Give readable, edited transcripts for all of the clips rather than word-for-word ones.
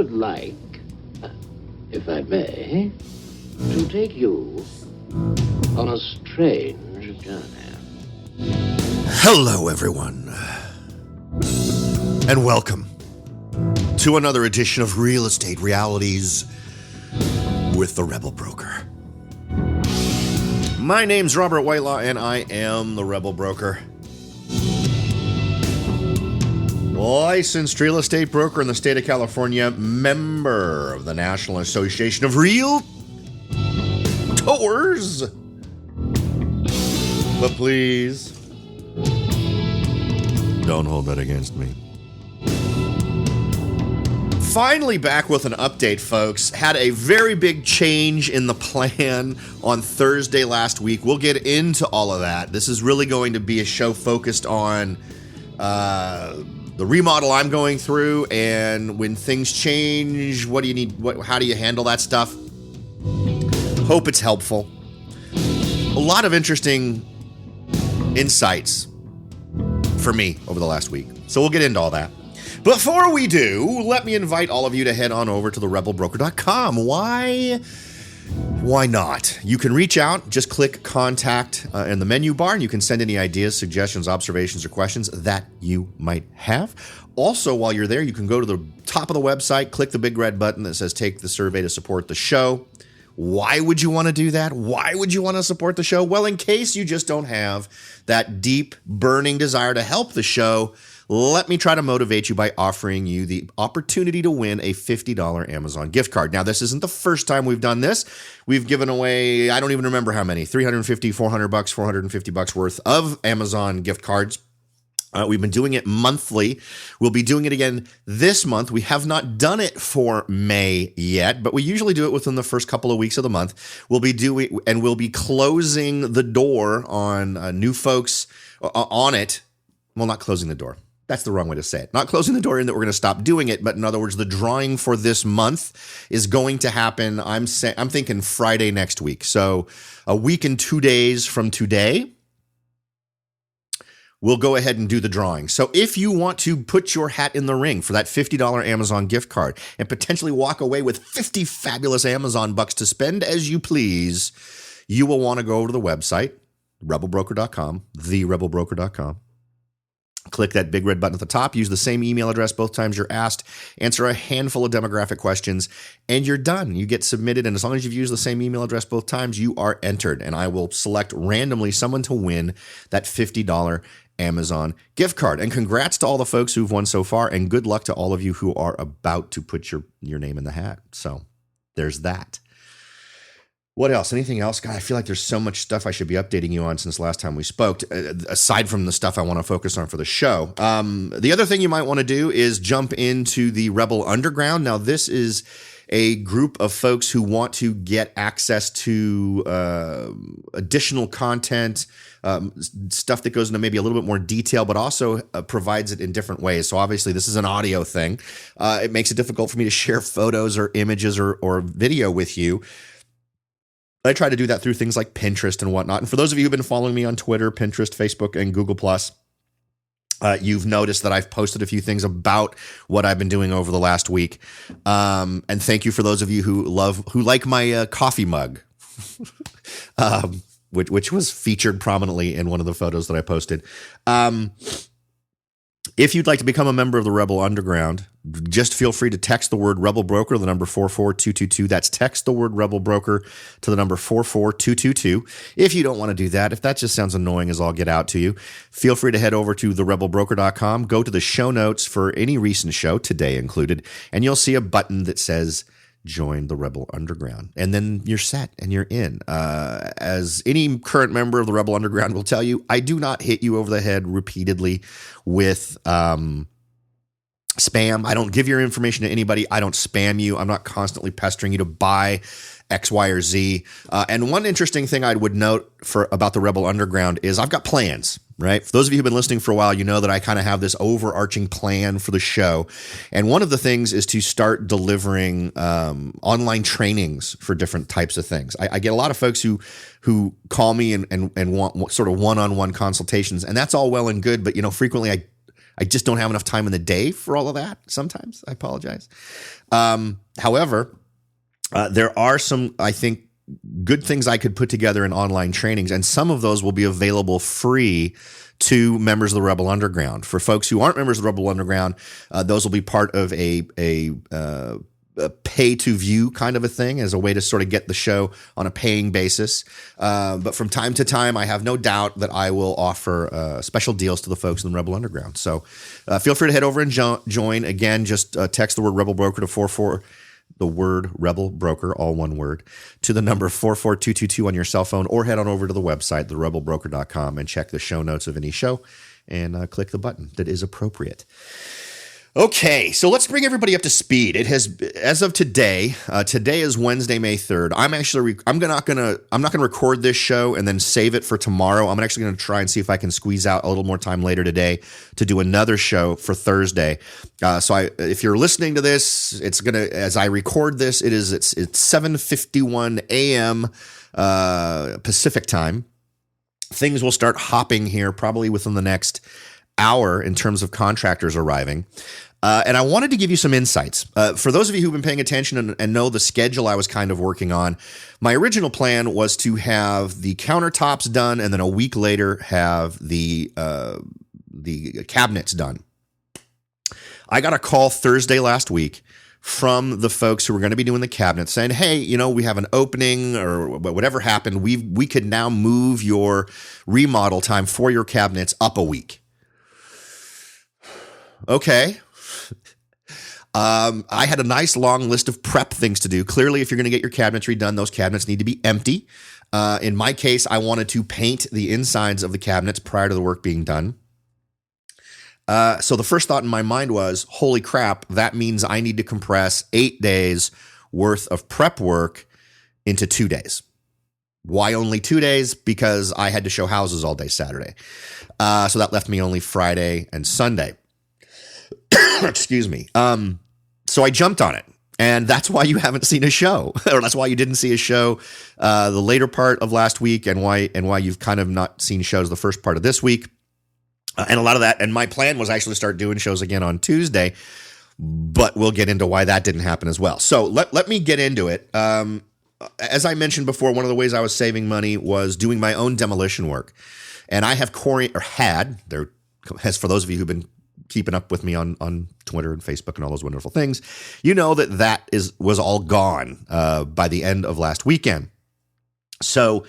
would like, if I may, to take you on a strange journey. Hello, everyone, and welcome to another edition of Real Estate Realities with the Rebel Broker. My name's Robert Whitelaw, and I am the Rebel Broker. Licensed real estate broker in the state of California, member of the National Association of Realtors. But please, don't hold that against me. Finally back with an update, folks. Had a very big change in the plan on Thursday last week. We'll get into all of that. This is really going to be a show focused on the remodel I'm going through, and when things change, what do you need? How do you handle that stuff? Hope it's helpful. A lot of interesting insights for me over the last week. So we'll get into all that. Before we do, let me invite all of you to head on over to therebelbroker.com. Why not? You can reach out, just click contact in the menu bar, and you can send any ideas, suggestions, observations, or questions that you might have. Also, while you're there, you can go to the top of the website, click the big red button that says take the survey to support the show. Why would you want to do that? Why would you want to support the show? Well, in case you just don't have that deep, burning desire to help the show, let me try to motivate you by offering you the opportunity to win a $50 Amazon gift card. Now, this isn't the first time we've done this. We've given away, I don't even remember how many, $350, $400, $450 worth of Amazon gift cards. We've been doing it monthly. We'll be doing it again this month. We have not done it for May yet, but we usually do it within the first couple of weeks of the month. We'll be closing the door on new folks on it. Well, not closing the door. That's the wrong way to say it. Not closing the door in that we're going to stop doing it, but in other words, the drawing for this month is going to happen. I'm thinking Friday next week. So a week and 2 days from today, we'll go ahead and do the drawing. So if you want to put your hat in the ring for that $50 Amazon gift card and potentially walk away with 50 fabulous Amazon bucks to spend as you please, you will want to go over to the website, rebelbroker.com, therebelbroker.com. Click that big red button at the top, use the same email address both times you're asked, answer a handful of demographic questions, and you're done. You get submitted, and as long as you've used the same email address both times, you are entered, and I will select randomly someone to win that $50 Amazon gift card. And congrats to all the folks who've won so far, and good luck to all of you who are about to put your name in the hat. So there's that. What else? Anything else? God, I feel like there's so much stuff I should be updating you on since last time we spoke, aside from the stuff I want to focus on for the show. The other thing you might want to do is jump into the Rebel Underground. Now, this is a group of folks who want to get access to additional content, stuff that goes into maybe a little bit more detail, but also provides it in different ways. So obviously this is an audio thing. It makes it difficult for me to share photos or images or video with you. I try to do that through things like Pinterest and whatnot. And for those of you who've been following me on Twitter, Pinterest, Facebook, and Google+, you've noticed that I've posted a few things about what I've been doing over the last week. And thank you for those of you who like my coffee mug, which was featured prominently in one of the photos that I posted. If you'd like to become a member of the Rebel Underground, just feel free to text the word Rebel Broker, the number 44222. That's text the word Rebel Broker to the number 44222. If you don't want to do that, if that just sounds annoying as all get out to you, feel free to head over to therebelbroker.com, go to the show notes for any recent show, today included, and you'll see a button that says join the Rebel Underground. And then you're set and you're in. As any current member of the Rebel Underground will tell you, I do not hit you over the head repeatedly with spam. I don't give your information to anybody. I don't spam you. I'm not constantly pestering you to buy X, Y, or Z. And one interesting thing I would note about the Rebel Underground is I've got plans, right? For those of you who've been listening for a while, you know that I kind of have this overarching plan for the show. And one of the things is to start delivering online trainings for different types of things. I get a lot of folks who call me and want sort of one-on-one consultations, and that's all well and good. But, frequently I I just don't have enough time in the day for all of that. Sometimes I apologize. However, there are some, I think, good things I could put together in online trainings, and some of those will be available free to members of the Rebel Underground. For folks who aren't members of the Rebel Underground, those will be part of a pay to view kind of a thing, as a way to sort of get the show on a paying basis. But from time to time, I have no doubt that I will offer special deals to the folks in the Rebel Underground. So feel free to head over and join. Again, just text the word Rebel Broker to the word Rebel Broker, all one word, to the number 44222 on your cell phone, or head on over to the website, therebelbroker.com, and check the show notes of any show and click the button that is appropriate. Okay, so let's bring everybody up to speed. It has, as of today, today is Wednesday, May 3rd. I'm not gonna record this show and then save it for tomorrow. I'm actually gonna try and see if I can squeeze out a little more time later today to do another show for Thursday. If you're listening to this, it's gonna, as I record this, it's 7:51 a.m. Pacific time. Things will start hopping here probably within the next hour in terms of contractors arriving. And I wanted to give you some insights. For those of you who've been paying attention and know the schedule I was kind of working on, my original plan was to have the countertops done and then a week later have the cabinets done. I got a call Thursday last week from the folks who were going to be doing the cabinets saying, hey, we have an opening, or whatever happened. We could now move your remodel time for your cabinets up a week. Okay. I had a nice long list of prep things to do. Clearly, if you're going to get your cabinets redone, those cabinets need to be empty. In my case, I wanted to paint the insides of the cabinets prior to the work being done. So the first thought in my mind was, holy crap, that means I need to compress 8 days worth of prep work into 2 days. Why only 2 days? Because I had to show houses all day Saturday. So that left me only Friday and Sunday. Excuse me. So I jumped on it, and that's why you haven't seen a show, or that's why you didn't see a show the later part of last week, and why you've kind of not seen shows the first part of this week, and a lot of that. And my plan was actually to start doing shows again on Tuesday, but we'll get into why that didn't happen as well. So let me get into it. As I mentioned before, one of the ways I was saving money was doing my own demolition work, and I have as for those of you who've been keeping up with me on Twitter and Facebook and all those wonderful things, you know that was all gone by the end of last weekend. So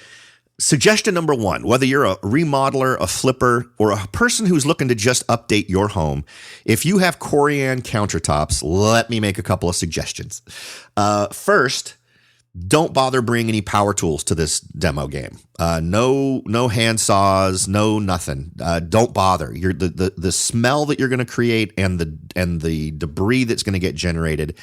suggestion number one, whether you're a remodeler, a flipper, or a person who's looking to just update your home, if you have Corian countertops, let me make a couple of suggestions. First, don't bother bringing any power tools to this demo game. No hand saws, no nothing. Don't bother. The smell that you're going to create and the debris that's going to get generated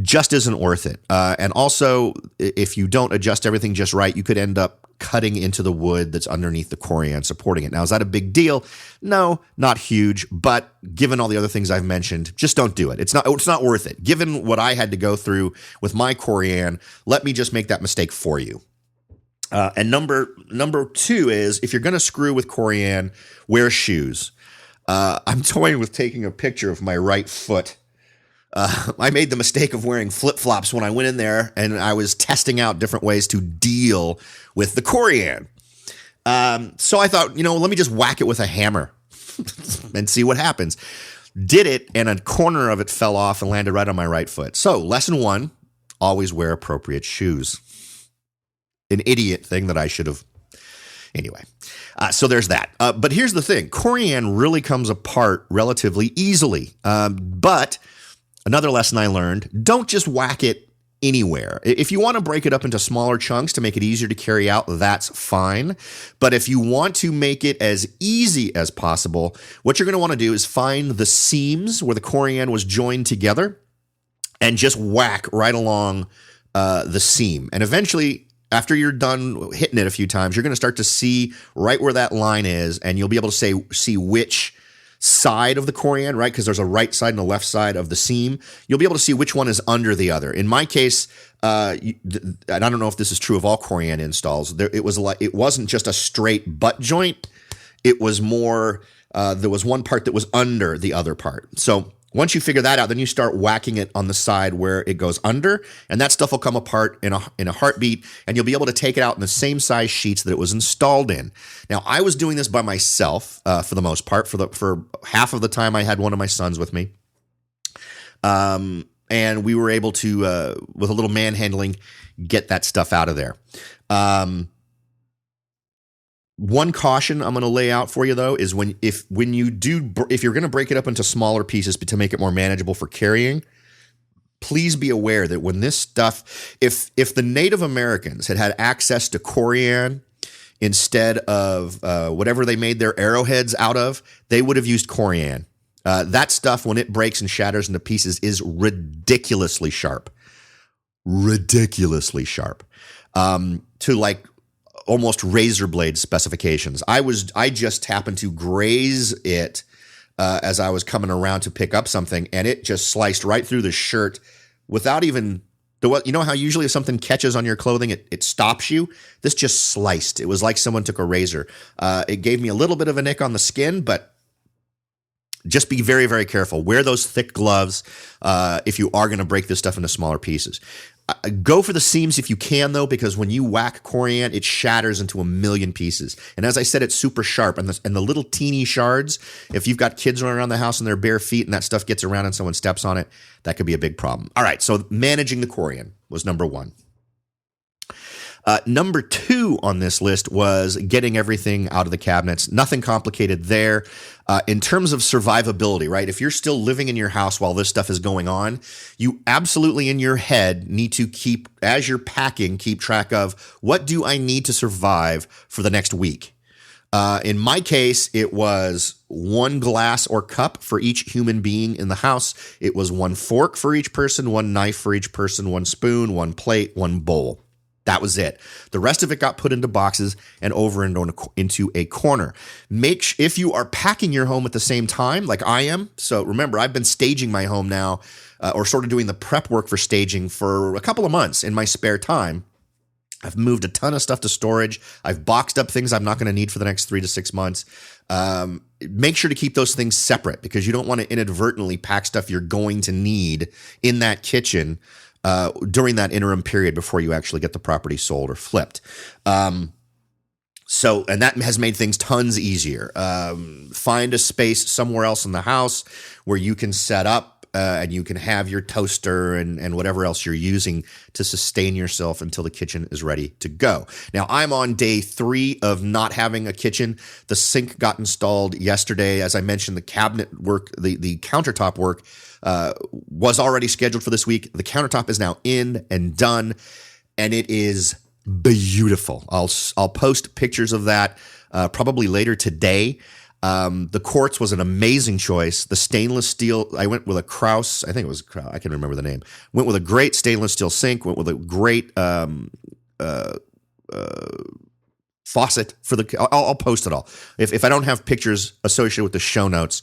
just isn't worth it. And also, if you don't adjust everything just right, you could end up cutting into the wood that's underneath the Corian supporting it. Now, is that a big deal? No, not huge. But given all the other things I've mentioned, just don't do it. It's not worth it. Given what I had to go through with my Corian, let me just make that mistake for you. And number two is, if you're going to screw with Corian, wear shoes. I'm toying with taking a picture of my right foot. I made the mistake of wearing flip-flops when I went in there, and I was testing out different ways to deal with the Corian. So I thought, let me just whack it with a hammer and see what happens. Did it, and a corner of it fell off and landed right on my right foot. So lesson one, always wear appropriate shoes. An idiot thing that I should have. Anyway, so there's that. But here's the thing. Corian really comes apart relatively easily. But another lesson I learned, don't just whack it anywhere. If you want to break it up into smaller chunks to make it easier to carry out, that's fine. But if you want to make it as easy as possible, what you're going to want to do is find the seams where the Corian was joined together and just whack right along the seam. And eventually, after you're done hitting it a few times, you're going to start to see right where that line is, and you'll be able to see which side of the Corian, right? Because there's a right side and a left side of the seam. You'll be able to see which one is under the other. In my case, and I don't know if this is true of all Corian installs, it wasn't just a straight butt joint. It was more there was one part that was under the other part. So once you figure that out, then you start whacking it on the side where it goes under, and that stuff will come apart in a heartbeat, and you'll be able to take it out in the same size sheets that it was installed in. Now, I was doing this by myself for the most part. For half of the time, I had one of my sons with me. And we were able to, with a little manhandling, get that stuff out of there. One caution I'm going to lay out for you, though, is if you're going to break it up into smaller pieces to make it more manageable for carrying, please be aware that when this stuff, if the Native Americans had access to corian instead of whatever they made their arrowheads out of, they would have used corian. That stuff, when it breaks and shatters into pieces, is ridiculously sharp. Ridiculously sharp. To like almost razor blade specifications. I just happened to graze it as I was coming around to pick up something, and it just sliced right through the shirt without even you know how usually if something catches on your clothing, it stops you? This just sliced. It was like someone took a razor. It gave me a little bit of a nick on the skin, but just be very, very careful. Wear those thick gloves if you are going to break this stuff into smaller pieces. Go for the seams if you can, though, because when you whack corian, it shatters into a million pieces. And as I said, it's super sharp. And the little teeny shards, if you've got kids running around the house in their bare feet and that stuff gets around and someone steps on it, that could be a big problem. All right, so managing the corian was number one. Number two on this list was getting everything out of the cabinets. Nothing complicated there. In terms of survivability, right? If you're still living in your house while this stuff is going on, you absolutely in your head need to as you're packing, keep track of what do I need to survive for the next week. In my case, it was one glass or cup for each human being in the house. It was one fork for each person, one knife for each person, one spoon, one plate, one bowl. That was it. The rest of it got put into boxes and over into a corner. If you are packing your home at the same time, like I am, so remember, I've been staging my home now, or sort of doing the prep work for staging for a couple of months in my spare time. I've moved a ton of stuff to storage. I've boxed up things I'm not going to need for the next 3 to 6 months. Make sure to keep those things separate because you don't want to inadvertently pack stuff you're going to need in that kitchen during that interim period before you actually get the property sold or flipped. And that has made things tons easier. Find a space somewhere else in the house where you can set up and you can have your toaster and whatever else you're using to sustain yourself until the kitchen is ready to go. Now, I'm on day 3 of not having a kitchen. The sink got installed yesterday. As I mentioned, the cabinet work, the countertop work was already scheduled for this week. The countertop is now in and done, and it is beautiful. I'll post pictures of that probably later today. The quartz was an amazing choice. The stainless steel, I went with a Kraus, I think it was Kraus, I can't remember the name. Went with a great stainless steel sink, went with a great faucet for I'll post it all. If I don't have pictures associated with the show notes,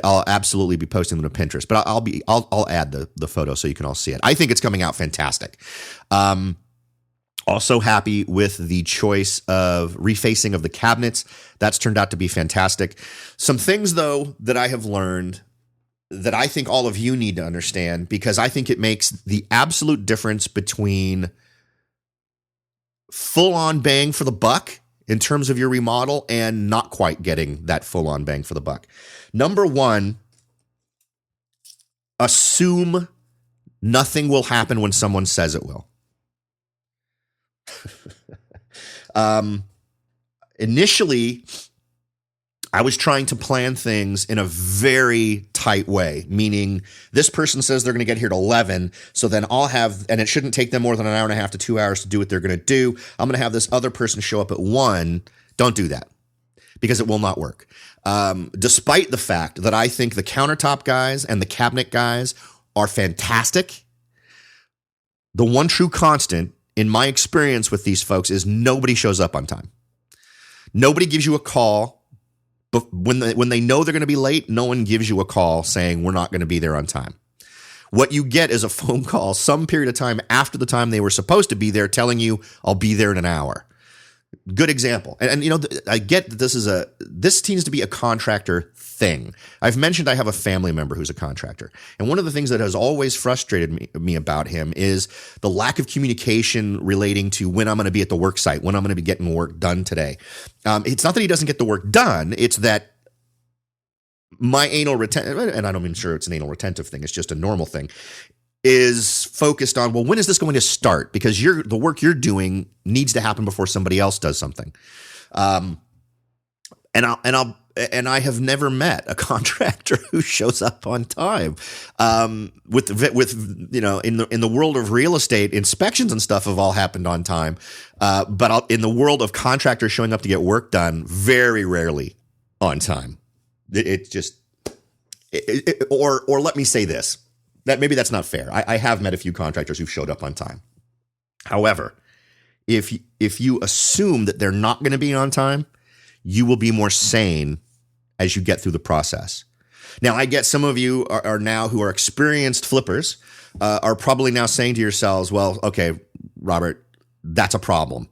I'll absolutely be posting them to Pinterest, but I'll add the photo so you can all see it. I think it's coming out fantastic. Also happy with the choice of refacing of the cabinets. That's turned out to be fantastic. Some things, though, that I have learned that I think all of you need to understand, because I think it makes the absolute difference between full-on bang for the buck in terms of your remodel and not quite getting that full-on bang for the buck. Number one, assume nothing will happen when someone says it will. Initially, I was trying to plan things in a very tight way, meaning this person says they're going to get here at 11, so then I'll have, and it shouldn't take them more than an hour and a half to 2 hours to do what they're going to do. I'm going to have this other person show up at 1. Don't do that because it will not work. Despite the fact that I think the countertop guys and the cabinet guys are fantastic, the one true constant in my experience with these folks is nobody shows up on time. Nobody gives you a call. But when they know they're going to be late, no one gives you a call saying we're not going to be there on time. What you get is a phone call some period of time after the time they were supposed to be there telling you, I'll be there in an hour. Good example. And I get that this tends to be a contractor thing. I've mentioned I have a family member who's a contractor. And one of the things that has always frustrated me about him is the lack of communication relating to when I'm going to be at the work site, when I'm going to be getting work done today. It's not that he doesn't get the work done. It's that my anal retentive, and I don't mean sure it's an anal retentive thing, it's just a normal thing, is focused on, well, when is this going to start? Because the work you're doing needs to happen before somebody else does something. And I have never met a contractor who shows up on time. With in the world of real estate, inspections and stuff have all happened on time. But in the world of contractors showing up to get work done, very rarely on time. Or let me say this, that maybe that's not fair. I have met a few contractors who've showed up on time. However, if you assume that they're not going to be on time, you will be more sane as you get through the process. Now, I get some of you are now who are experienced flippers are probably now saying to yourselves, well, okay, Robert, that's a problem.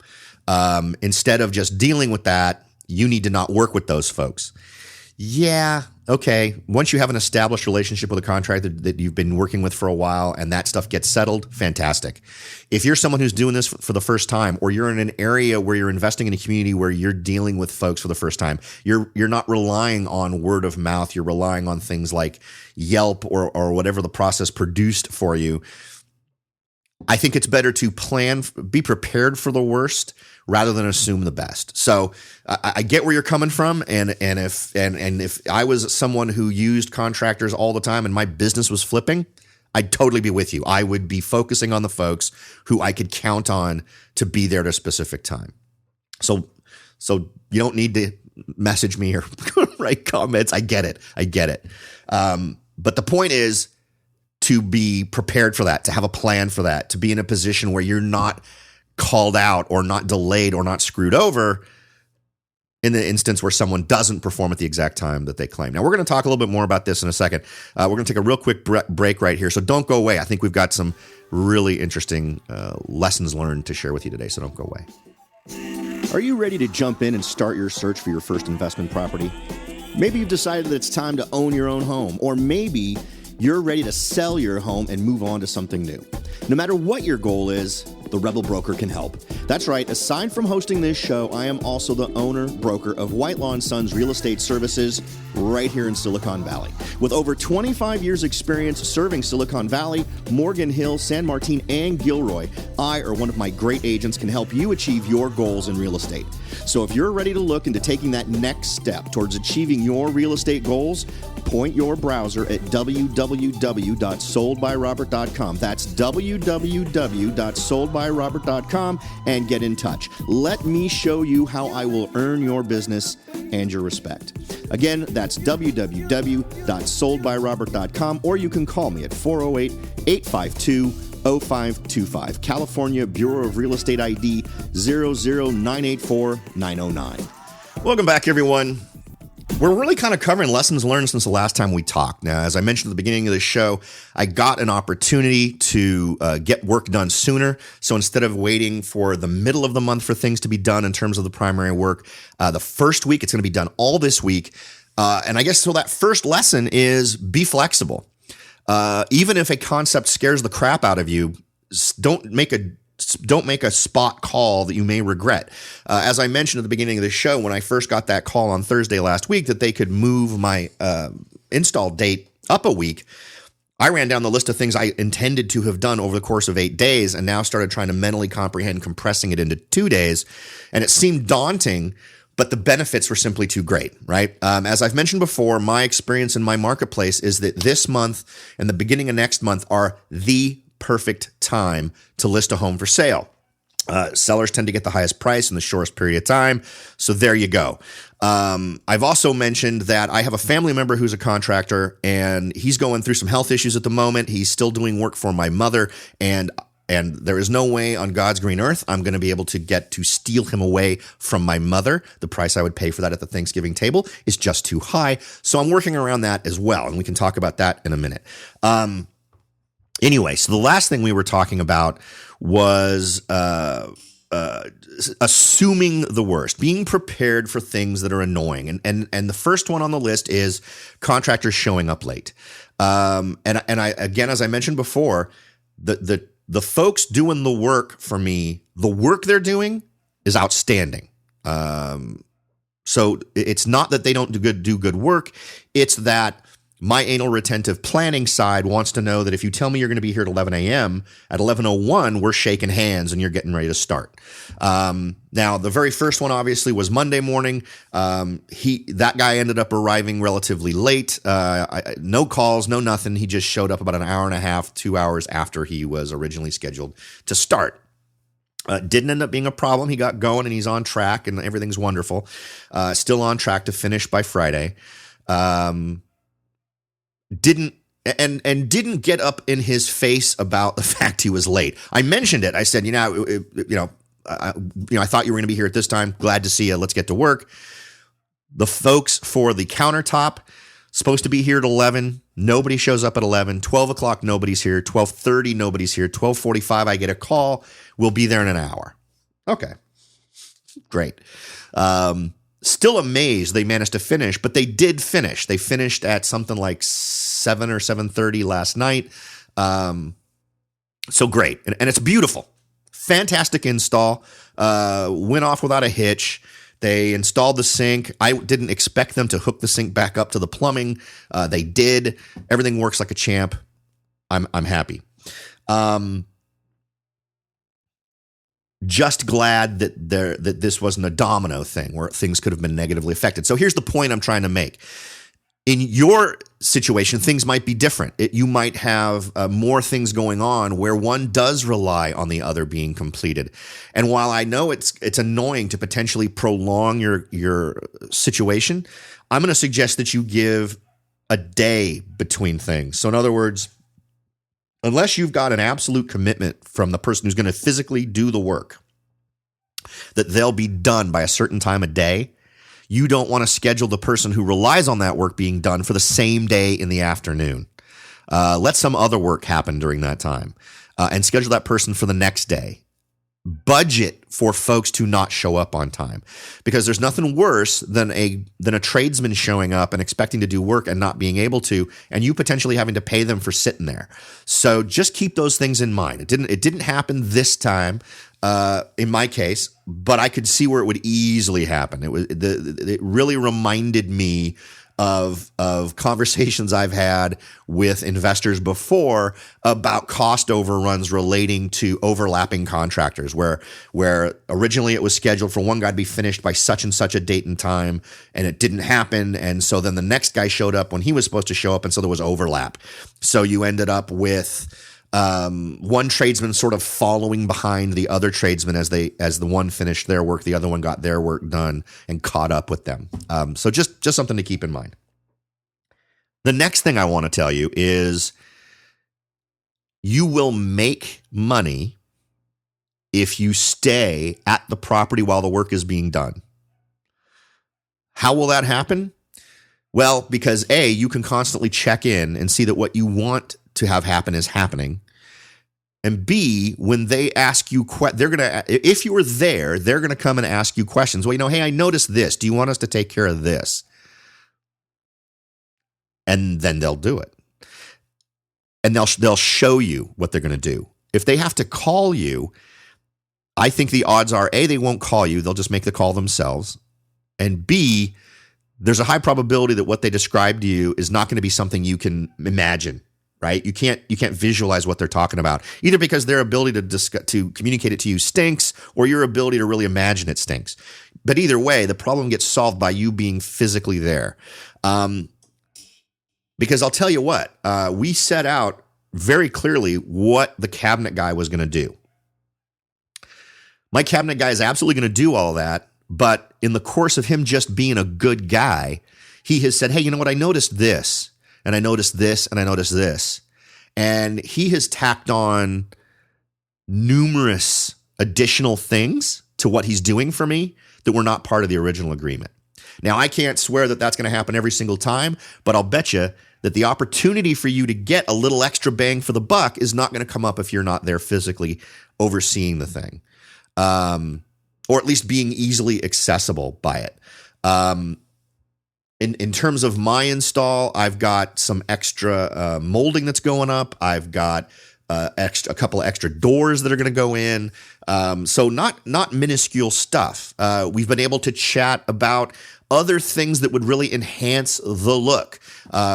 Instead of just dealing with that, you need to not work with those folks. Yeah, okay. Once you have an established relationship with a contractor that you've been working with for a while and that stuff gets settled, fantastic. If you're someone who's doing this for the first time, or you're in an area where you're investing in a community where you're dealing with folks for the first time, you're not relying on word of mouth. You're relying on things like Yelp or whatever the process produced for you. I think it's better to be prepared for the worst rather than assume the best. So I get where you're coming from, and if I was someone who used contractors all the time and my business was flipping, I'd totally be with you. I would be focusing on the folks who I could count on to be there at a specific time. So you don't need to message me or write comments. I get it. But the point is to be prepared for that, to have a plan for that, to be in a position where you're not called out or not delayed or not screwed over in the instance where someone doesn't perform at the exact time that they claim. Now, we're going to talk a little bit more about this in a second. We're going to take a real quick break right here, so don't go away. I think we've got some really interesting lessons learned to share with you today, so don't go away. Are you ready to jump in and start your search for your first investment property? Maybe you've decided that it's time to own your own home, or maybe you're ready to sell your home and move on to something new. No matter what your goal is, the Rebel Broker can help. That's right, aside from hosting this show, I am also the owner-broker of Whitelaw & Sons Real Estate Services right here in Silicon Valley. With over 25 years experience serving Silicon Valley, Morgan Hill, San Martin, and Gilroy, I or one of my great agents can help you achieve your goals in real estate. So if you're ready to look into taking that next step towards achieving your real estate goals, point your browser at www.soldbyrobert.com. That's www.soldbyrobert.com and get in touch. Let me show you how I will earn your business and your respect. Again, that's www.soldbyrobert.com, or you can call me at 408-852-0525. California Bureau of Real Estate ID 00984-909. Welcome back, everyone. We're really kind of covering lessons learned since the last time we talked. Now, as I mentioned at the beginning of the show, I got an opportunity to get work done sooner. So instead of waiting for the middle of the month for things to be done in terms of the primary work, the first week, it's going to be done all this week. And I guess so that first lesson is be flexible. Even if a concept scares the crap out of you, don't make a spot call that you may regret. As I mentioned at the beginning of the show, when I first got that call on Thursday last week that they could move my install date up a week, I ran down the list of things I intended to have done over the course of 8 days and now started trying to mentally comprehend compressing it into 2 days. And it seemed daunting, but the benefits were simply too great, right? As I've mentioned before, my experience in my marketplace is that this month and the beginning of next month are the perfect time to list a home for sale. Sellers tend to get the highest price in the shortest period of time. So there you go. I've also mentioned that I have a family member who's a contractor and he's going through some health issues at the moment. He's still doing work for my mother, and there is no way on God's green earth I'm going to be able to get to steal him away from my mother. The price I would pay for that at the Thanksgiving table is just too high. So I'm working around that as well. And we can talk about that in a minute. Anyway, so the last thing we were talking about was assuming the worst, being prepared for things that are annoying. And the first one on the list is contractors showing up late. And I, again, as I mentioned before, the folks doing the work for me, the work they're doing is outstanding. So it's not that they don't do good work. It's that my anal retentive planning side wants to know that if you tell me you're going to be here at 11 a.m., at 11:01, we're shaking hands and you're getting ready to start. Now, the very first one obviously was Monday morning. That guy ended up arriving relatively late. No calls, no nothing. He just showed up about an hour and a half, 2 hours after he was originally scheduled to start. Didn't end up being a problem. He got going and he's on track and everything's wonderful. Still on track to finish by Friday. Didn't get up in his face about the fact he was late. I mentioned it. I said, I thought you were going to be here at this time. Glad to see you. Let's get to work. The folks for the countertop supposed to be here at 11. Nobody shows up at 11. 12 o'clock, nobody's here. 12:30, nobody's here. 12:45, I get a call. We'll be there in an hour. Okay, great. Still amazed they managed to finish, but they did finish. They finished at something like 7 or 7:30 last night. So great. And it's beautiful. Fantastic install. Went off without a hitch. They installed the sink. I didn't expect them to hook the sink back up to the plumbing. They did. Everything works like a champ. I'm happy. Just glad that this wasn't a domino thing where things could have been negatively affected. So here's the point I'm trying to make. In your situation, things might be different. You might have more things going on where one does rely on the other being completed. And while I know it's annoying to potentially prolong your situation, I'm going to suggest that you give a day between things. So in other words, unless you've got an absolute commitment from the person who's going to physically do the work, that they'll be done by a certain time of day, you don't want to schedule the person who relies on that work being done for the same day in the afternoon. Let some other work happen during that time and schedule that person for the next day. Budget for folks to not show up on time, because there's nothing worse than a tradesman showing up and expecting to do work and not being able to, and you potentially having to pay them for sitting there. So just keep those things in mind. It didn't happen this time in my case, but I could see where it would easily happen. It really reminded me of conversations I've had with investors before about cost overruns relating to overlapping contractors, where originally it was scheduled for one guy to be finished by such and such a date and time, and it didn't happen. And so then the next guy showed up when he was supposed to show up, and so there was overlap. So you ended up with one tradesman sort of following behind the other tradesman as the one finished their work, the other one got their work done and caught up with them. So just something to keep in mind. The next thing I want to tell you is you will make money if you stay at the property while the work is being done. How will that happen? Well, because A, you can constantly check in and see that what you want to have happen is happening. And B, when they ask you, if you were there, they're going to come and ask you questions. Well, hey, I noticed this. Do you want us to take care of this? And then they'll do it. And they'll show you what they're going to do. If they have to call you, I think the odds are, A, they won't call you. They'll just make the call themselves. And B, there's a high probability that what they describe to you is not going to be something you can imagine. Right? You can't visualize what they're talking about, either because their ability to communicate it to you stinks, or your ability to really imagine it stinks. But either way, the problem gets solved by you being physically there. Because I'll tell you what, we set out very clearly what the cabinet guy was going to do. My cabinet guy is absolutely going to do all that, but in the course of him just being a good guy, he has said, hey, you know what? I noticed this. And I noticed this, and I noticed this. And he has tacked on numerous additional things to what he's doing for me that were not part of the original agreement. Now, I can't swear that that's going to happen every single time, but I'll bet you that the opportunity for you to get a little extra bang for the buck is not going to come up if you're not there physically overseeing the thing. or at least being easily accessible by it. In terms of my install, I've got some extra molding that's going up. I've got a couple of extra doors that are going to go in. So not minuscule stuff. We've been able to chat about other things that would really enhance the look.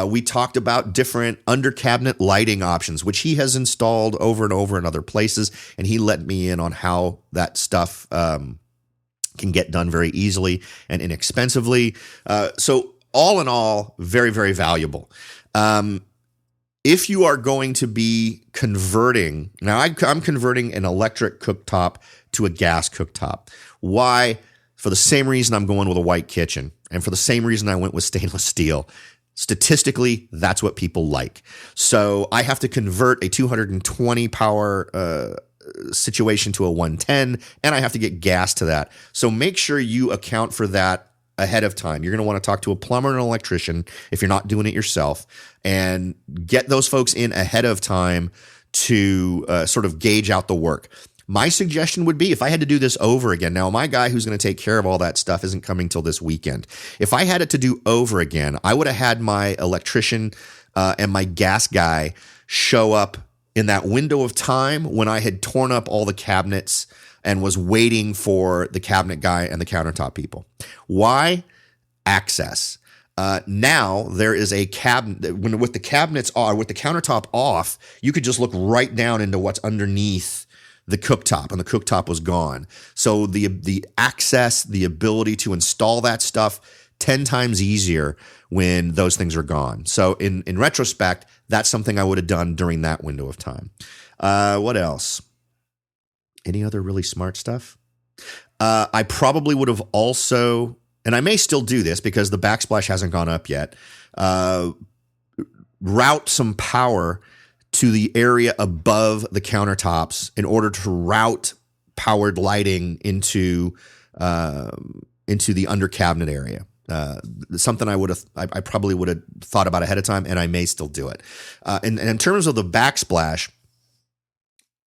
We talked about different under cabinet lighting options, which he has installed over and over in other places, and he let me in on how that stuff can get done very easily and inexpensively. So all in all, very, very valuable. If you are going to be converting, now I'm converting an electric cooktop to a gas cooktop. Why? For the same reason I'm going with a white kitchen, and for the same reason I went with stainless steel. Statistically, that's what people like. So I have to convert a 220 power situation to a 110, and I have to get gas to that. So make sure you account for that ahead of time. You're going to want to talk to a plumber and an electrician if you're not doing it yourself, and get those folks in ahead of time to sort of gauge out the work. My suggestion would be, if I had to do this over again, now my guy who's going to take care of all that stuff isn't coming till this weekend. If I had it to do over again, I would have had my electrician and my gas guy show up in that window of time when I had torn up all the cabinets and was waiting for the cabinet guy and the countertop people. Why? Access. Now there is a cabinet with the cabinets on, with the countertop off, you could just look right down into what's underneath the cooktop, and the cooktop was gone. So the access, the ability to install that stuff 10 times easier when those things are gone. So in retrospect, that's something I would have done during that window of time. What else? Any other really smart stuff? I probably would have also, and I may still do this because the backsplash hasn't gone up yet, route some power to the area above the countertops in order to route powered lighting into the under cabinet area. Something I probably would have thought about ahead of time, and I may still do it. And in terms of the backsplash,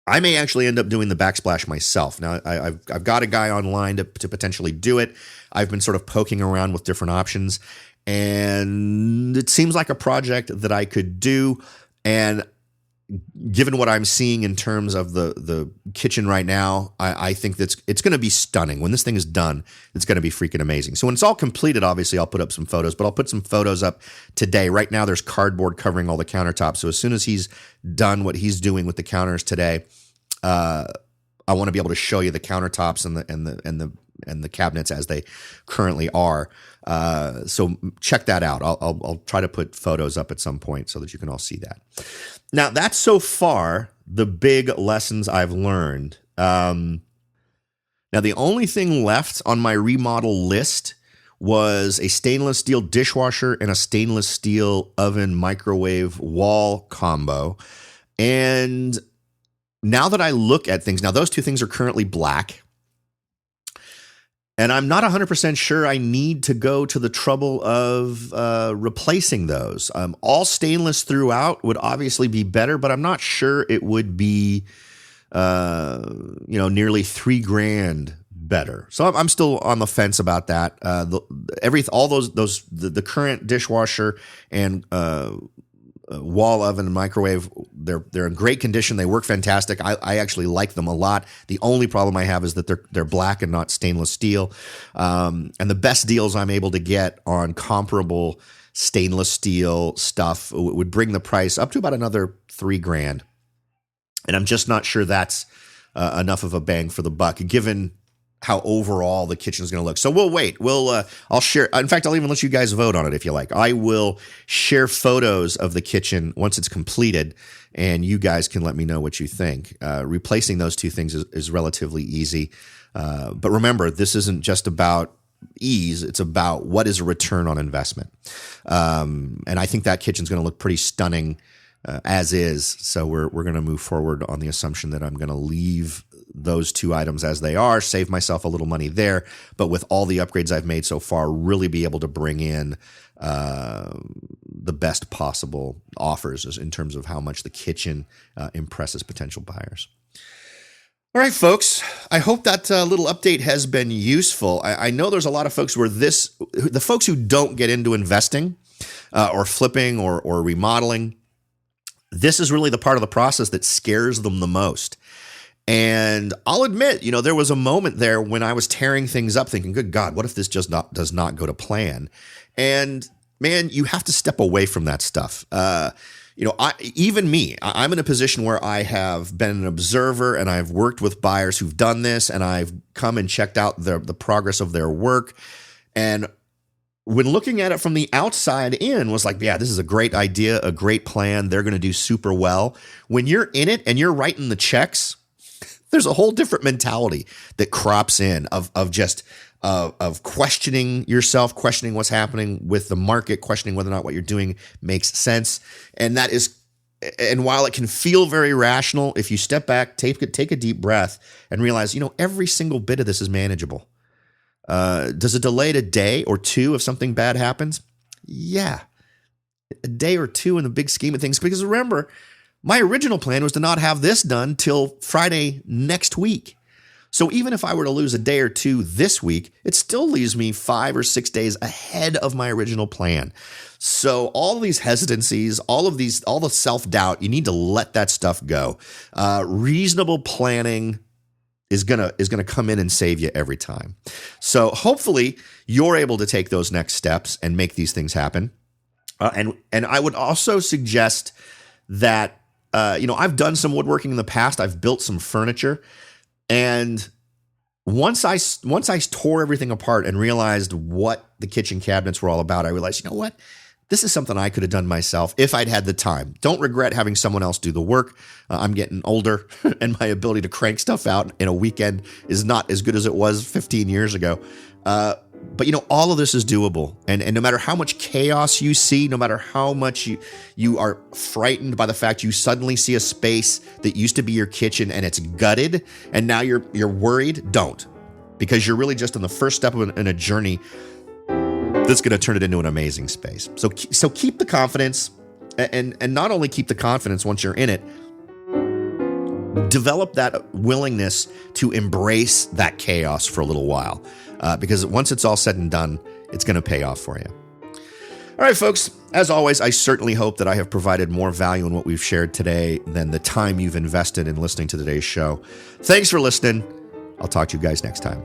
I may actually end up doing the backsplash myself. Now, I've got a guy online to potentially do it. I've been sort of poking around with different options, and it seems like a project that I could do. And given what I'm seeing in terms of the kitchen right now, I think that's it's going to be stunning. When this thing is done, it's going to be freaking amazing. So when it's all completed, obviously I'll put up some photos, but I'll put some photos up today. Right now there's cardboard covering all the countertops. So as soon as he's done what he's doing with the counters today, I want to be able to show you the countertops and the cabinets as they currently are. So check that out. I'll try to put photos up at some point so that you can all see that. Now, that's so far the big lessons I've learned. Now, the only thing left on my remodel list was a stainless steel dishwasher and a stainless steel oven microwave wall combo. And now that I look at things, now those two things are currently black. And I'm not 100% sure I need to go to the trouble of replacing those. All stainless throughout would obviously be better, but I'm not sure it would be, nearly $3,000 better. So I'm still on the fence about that. The current dishwasher and wall oven and microwave, they're in great condition. They work fantastic. I actually like them a lot. The only problem I have is that they're black and not stainless steel. And the best deals I'm able to get on comparable stainless steel stuff would bring the price up to about another $3,000. And I'm just not sure that's enough of a bang for the buck, given how overall the kitchen is going to look. So we'll wait. I'll share. In fact, I'll even let you guys vote on it if you like. I will share photos of the kitchen once it's completed, and you guys can let me know what you think. Replacing those two things is relatively easy. But remember, this isn't just about ease. It's about what is a return on investment. And I think that kitchen's going to look pretty stunning as is. So we're going to move forward on the assumption that I'm going to leave those two items as they are, save myself a little money there, but with all the upgrades I've made so far, really be able to bring in the best possible offers in terms of how much the kitchen impresses potential buyers. All right, folks. I hope that little update has been useful. I know there's a lot of folks the folks who don't get into investing or flipping or remodeling, this is really the part of the process that scares them the most. And I'll admit, there was a moment there when I was tearing things up thinking, good God, what if this just does not go to plan? And man, you have to step away from that stuff. I'm in a position where I have been an observer and I've worked with buyers who've done this, and I've come and checked out the progress of their work. And when looking at it from the outside in, was like, yeah, this is a great idea, a great plan. They're going to do super well. When you're in it and you're writing the checks, there's a whole different mentality that crops in of questioning yourself, questioning what's happening with the market, questioning whether or not what you're doing makes sense. And while it can feel very rational, if you step back, take a deep breath and realize, every single bit of this is manageable. Does it delay a day or two if something bad happens? Yeah, a day or two in the big scheme of things. Because remember, my original plan was to not have this done till Friday next week. So even if I were to lose a day or two this week, it still leaves me 5 or 6 days ahead of my original plan. So all of these hesitancies, all the self-doubt, you need to let that stuff go. Reasonable planning is gonna come in and save you every time. So hopefully you're able to take those next steps and make these things happen. And I would also suggest that I've done some woodworking in the past. I've built some furniture, and once I tore everything apart and realized what the kitchen cabinets were all about, I realized, what? This is something I could have done myself if I'd had the time. Don't regret having someone else do the work. I'm getting older, and my ability to crank stuff out in a weekend is not as good as it was 15 years ago. But all of this is doable. And no matter how much chaos you see, no matter how much you are frightened by the fact you suddenly see a space that used to be your kitchen and it's gutted, and now you're worried, don't. Because you're really just on the first step in a journey that's going to turn it into an amazing space. So keep the confidence, and not only keep the confidence once you're in it, develop that willingness to embrace that chaos for a little while, because once it's all said and done, it's going to pay off for you. All right, folks, as always, I certainly hope that I have provided more value in what we've shared today than the time you've invested in listening to today's show. Thanks for listening. I'll talk to you guys next time.